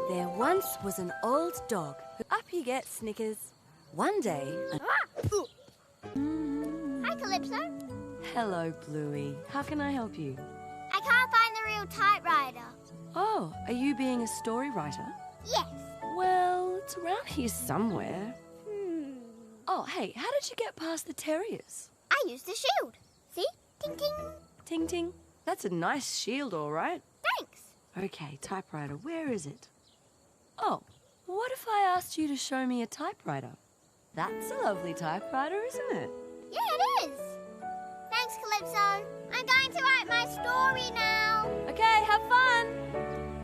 There once was an old dog. Up you get, Snickers. One day... Hi, Calypso. Hello, Bluey. How can I help you? I can't find the real typewriter. Oh, are you being a story writer? Yes. Well, it's around here somewhere. Oh, hey, how did you get past the terriers? I used the shield. See? Ting, ting. Ting, ting. That's a nice shield, all right. Thanks. Okay, typewriter, where is it? Oh, what if I asked you to show me a typewriter? That's a lovely typewriter, isn't it? Yeah, it is. Thanks, Calypso. I'm going to write my story now. Okay, have fun!